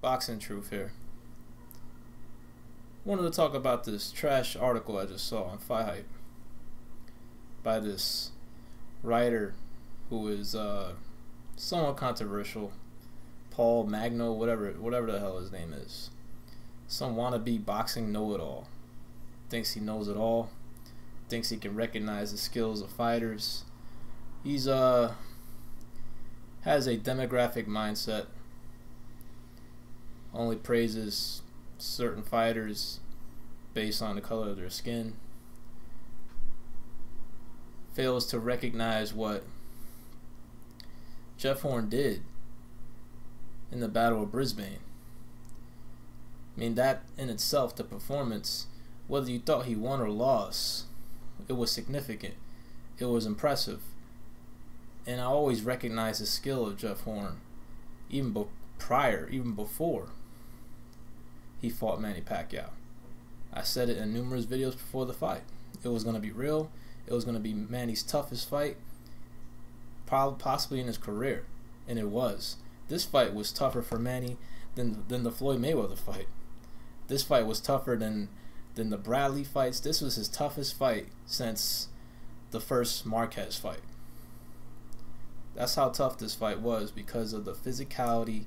Boxing Truth here. Wanted to talk about this trash article I just saw on Fight Hype by this writer who is somewhat controversial, Paul Magno, whatever the hell his name is. Some wannabe boxing know-it-all. Thinks he knows it all. Thinks he can recognize the skills of fighters. He's has a demographic mindset. Only praises certain fighters based on the color of their skin. Fails to recognize what Jeff Horn did in the Battle of Brisbane. I mean, that in itself, the performance, whether you thought he won or lost, it was significant. It was impressive. And I always recognize the skill of Jeff Horn, even before he fought Manny Pacquiao. I said it in numerous videos before the fight. It was going to be real. It was going to be Manny's toughest fight, possibly in his career, and it was. This fight was tougher for Manny than the Floyd Mayweather fight. This fight was tougher than the Bradley fights. This was his toughest fight since the first Marquez fight. That's how tough this fight was, because of the physicality,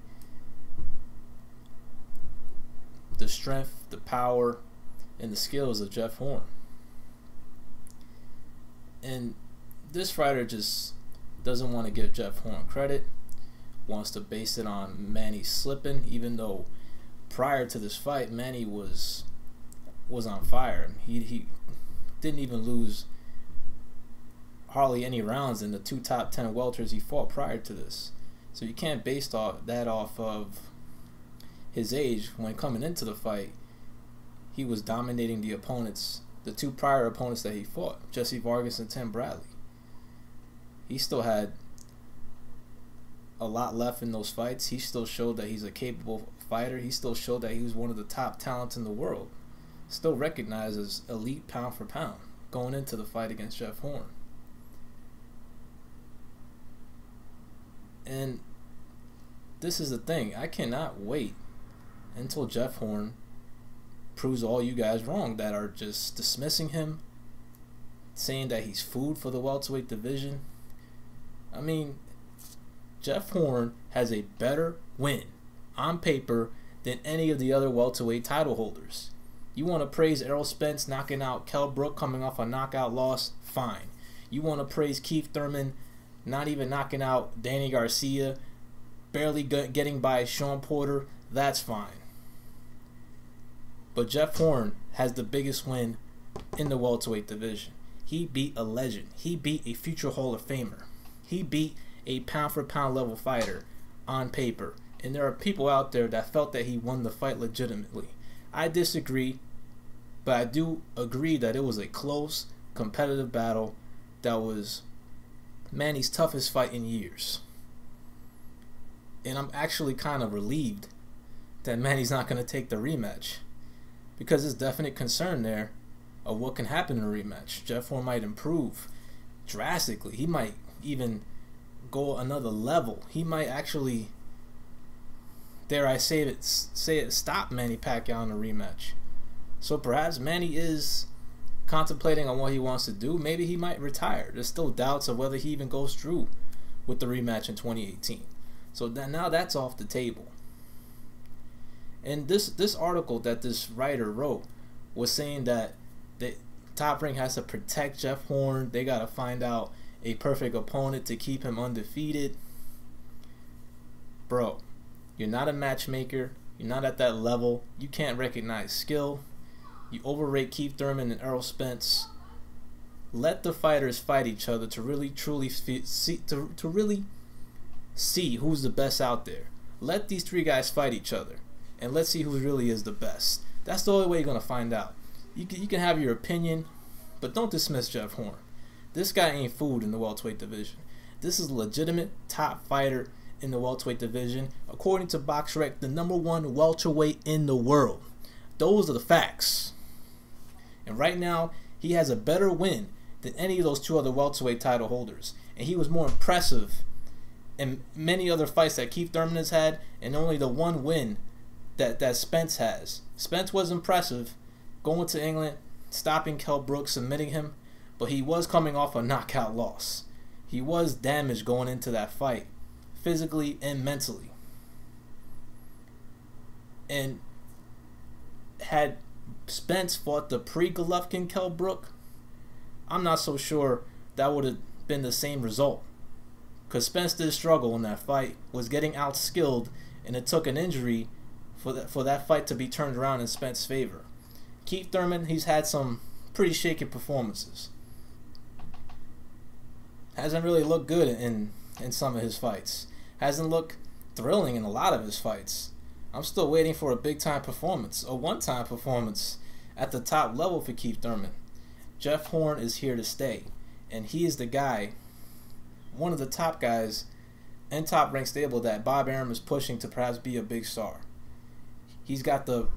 the strength, the power, and the skills of Jeff Horn. And this writer just doesn't want to give Jeff Horn credit, wants to base it on Manny slipping, even though prior to this fight Manny was on fire. He didn't even lose hardly any rounds in the two top 10 welters he fought prior to this. So you can't base that off of his age. When coming into the fight, he was dominating the opponents, the two prior opponents that he fought, Jesse Vargas and Tim Bradley. He still had a lot left in those fights. He still showed that he's a capable fighter. He still showed that he was one of the top talents in the world. Still recognized as elite pound for pound going into the fight against Jeff Horn. And this is the thing. I cannot wait until Jeff Horn proves all you guys wrong that are just dismissing him, saying that he's food for the welterweight division. I mean, Jeff Horn has a better win on paper than any of the other welterweight title holders. You want to praise Errol Spence knocking out Kell Brook coming off a knockout loss? Fine. You want to praise Keith Thurman not even knocking out Danny Garcia, barely getting by Sean Porter? That's fine. But Jeff Horn has the biggest win in the welterweight division. He beat a legend. He beat a future Hall of Famer. He beat a pound for pound level fighter on paper. And there are people out there that felt that he won the fight legitimately. I disagree, but I do agree that it was a close, competitive battle that was Manny's toughest fight in years. And I'm actually kind of relieved that Manny's not going to take the rematch, because there's definite concern there of what can happen in a rematch. Jeff Horn might improve drastically. He might even go another level. He might actually, dare I say it, stop Manny Pacquiao in a rematch. So perhaps Manny is contemplating on what he wants to do. Maybe he might retire. There's still doubts of whether he even goes through with the rematch in 2018. So now that's off the table. And this article that this writer wrote was saying that Top Rank has to protect Jeff Horn. They got to find out a perfect opponent to keep him undefeated. Bro, you're not a matchmaker. You're not at that level. You can't recognize skill. You overrate Keith Thurman and Errol Spence. Let the fighters fight each other to really truly see who's the best out there. Let these three guys fight each other, and let's see who really is the best. That's the only way you're going to find out. You can have your opinion, but don't dismiss Jeff Horn. This guy ain't food in the welterweight division. This is a legitimate top fighter in the welterweight division. According to BoxRec, the #1 welterweight in the world. Those are the facts. And right now, he has a better win than any of those two other welterweight title holders. And he was more impressive in many other fights that Keith Thurman has had, and only the one win that Spence has. Spence was impressive going to England, stopping Kell Brook, submitting him, but he was coming off a knockout loss. He was damaged going into that fight, physically and mentally. And had Spence fought the pre-Golovkin Kell Brook, I'm not so sure that would have been the same result. Because Spence did struggle in that fight, was getting outskilled, and it took an injury for that fight to be turned around in Spence's favor. Keith Thurman, he's had some pretty shaky performances. Hasn't really looked good in some of his fights. Hasn't looked thrilling in a lot of his fights. I'm still waiting for a big-time performance, a one-time performance at the top level for Keith Thurman. Jeff Horn is here to stay, and he is the guy, one of the top guys in Top Rank stable that Bob Arum is pushing to perhaps be a big star. He's got the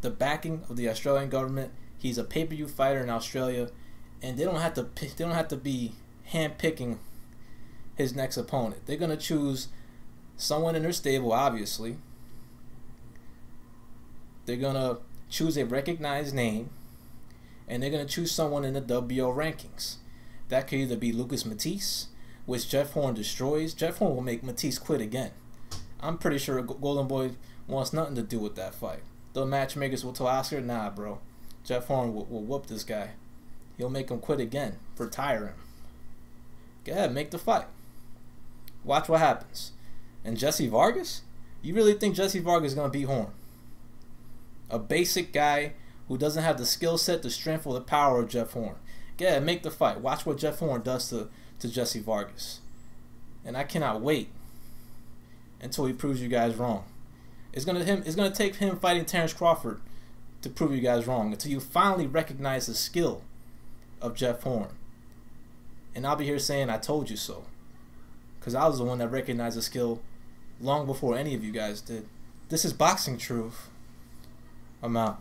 backing of the Australian government. He's a pay-per-view fighter in Australia, and they don't have to be hand-picking his next opponent. They're gonna choose someone in their stable, obviously. They're gonna choose a recognized name, and they're gonna choose someone in the WBO rankings. That could either be Lucas Matisse, which Jeff Horn destroys. Jeff Horn will make Matisse quit again. I'm pretty sure Golden Boy wants nothing to do with that fight. The matchmakers will tell Oscar, nah, bro. Jeff Horn will whoop this guy. He'll make him quit again, retire him. Go ahead, make the fight. Watch what happens. And Jesse Vargas? You really think Jesse Vargas is going to beat Horn? A basic guy who doesn't have the skill set, the strength, or the power of Jeff Horn. Go ahead, make the fight. Watch what Jeff Horn does to Jesse Vargas. And I cannot wait until he proves you guys wrong. It's gonna take him fighting Terrence Crawford to prove you guys wrong, until you finally recognize the skill of Jeff Horn. And I'll be here saying I told you so, because I was the one that recognized the skill long before any of you guys did. This is Boxing Truth. I'm out.